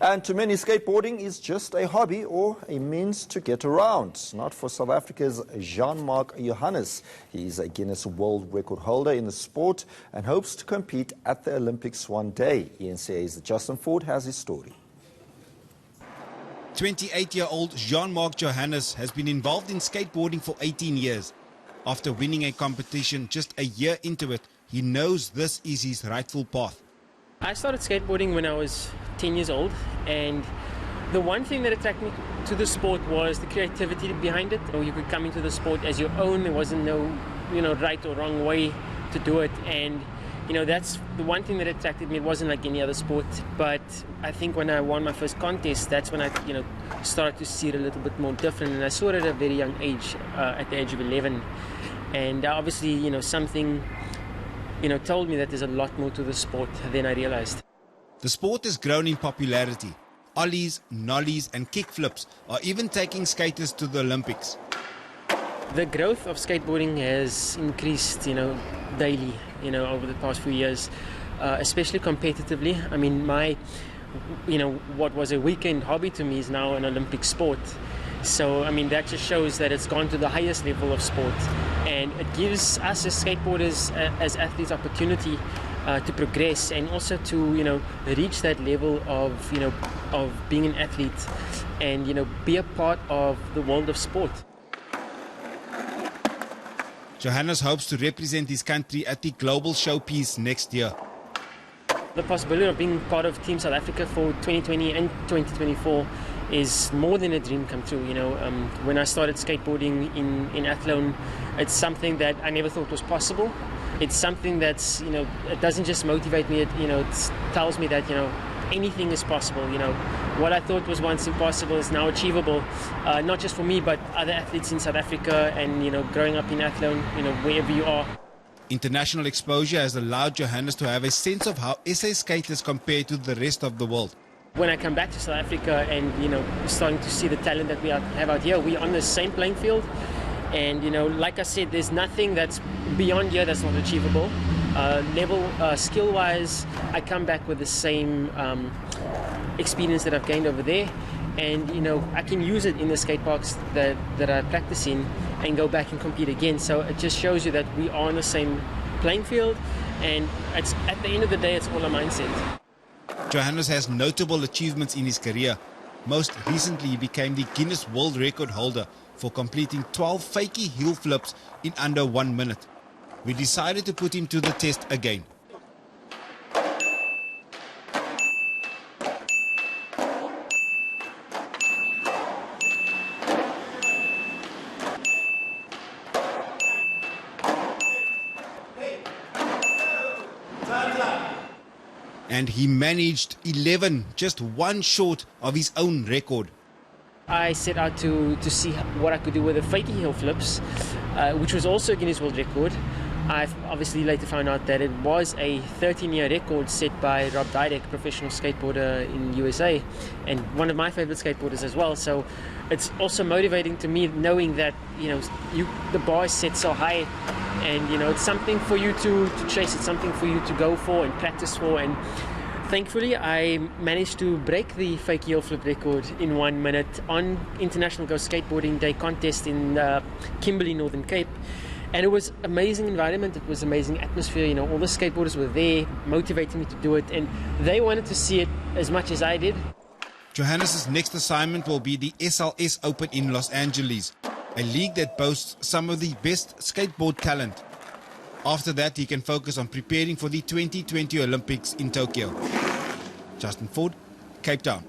And to many, skateboarding is just a hobby or a means to get around. Not for South Africa's Jean-Marc Johannes. He's a Guinness World Record Holder in the sport and hopes to compete at the Olympics one day. eNCA's Justin Ford has his story. 28-year-old Jean-Marc Johannes has been involved in skateboarding for 18 years. After winning a competition just a year into it, he knows this is his rightful path. I started skateboarding when I was 10 years old, and the one thing that attracted me to the sport was the creativity behind it. You could come into the sport as your own. There wasn't no, right or wrong way to do it, and that's the one thing that attracted me. It wasn't like any other sport, but I think when I won my first contest, that's when I started to see it a little bit more different, and I saw it at a very young age, at the age of 11, and obviously something told me that there's a lot more to the sport than I realized. The sport has grown in popularity. Ollies, nollies and kickflips are even taking skaters to the Olympics. The growth of skateboarding has increased, daily, over the past few years, especially competitively. I mean, what was a weekend hobby to me is now an Olympic sport. So, that just shows that it's gone to the highest level of sport, and it gives us as skateboarders, as athletes, opportunity to progress and also to, reach that level of being an athlete and, be a part of the world of sport. Johannes hopes to represent his country at the global showpiece next year. The possibility of being part of Team South Africa for 2020 and 2024 is more than a dream come true. When I started skateboarding in Athlone, it's something that I never thought was possible. It's something that's, it doesn't just motivate me, it tells me that, anything is possible. What I thought was once impossible is now achievable, not just for me, but other athletes in South Africa and, growing up in Athlone, wherever you are. International exposure has allowed Johannes to have a sense of how SA skaters compare to the rest of the world. When I come back to South Africa and, starting to see the talent that we have out here, we're on the same playing field. And, like I said, there's nothing that's beyond here that's not achievable. Skill-wise, I come back with the same experience that I've gained over there. And, I can use it in the skate parks that I practice in and go back and compete again. So it just shows you that we are on the same playing field. And at the end of the day, it's all a mindset. Johannes has notable achievements in his career. Most recently, he became the Guinness World Record Holder for completing 12 fakey heel flips in under 1 minute. We decided to put him to the test again. And he managed 11, just one short of his own record. I set out to see what I could do with the fakey heel flips, which was also a Guinness World Record. I've obviously later found out that it was a 13-year record set by Rob Dydek, professional skateboarder in USA, and one of my favorite skateboarders as well. So it's also motivating to me knowing that the bar is set so high, and it's something for you to chase. It's something for you to go for and practice for. And thankfully, I managed to break the fake heel flip record in 1 minute on International Go Skateboarding Day contest in Kimberley, Northern Cape. And it was amazing environment. It was amazing atmosphere. All the skateboarders were there motivating me to do it, and they wanted to see it as much as I did. Johannes' next assignment will be the SLS Open in Los Angeles, a league that boasts some of the best skateboard talent. After that, he can focus on preparing for the 2020 Olympics in Tokyo. Justin Ford, Cape Town.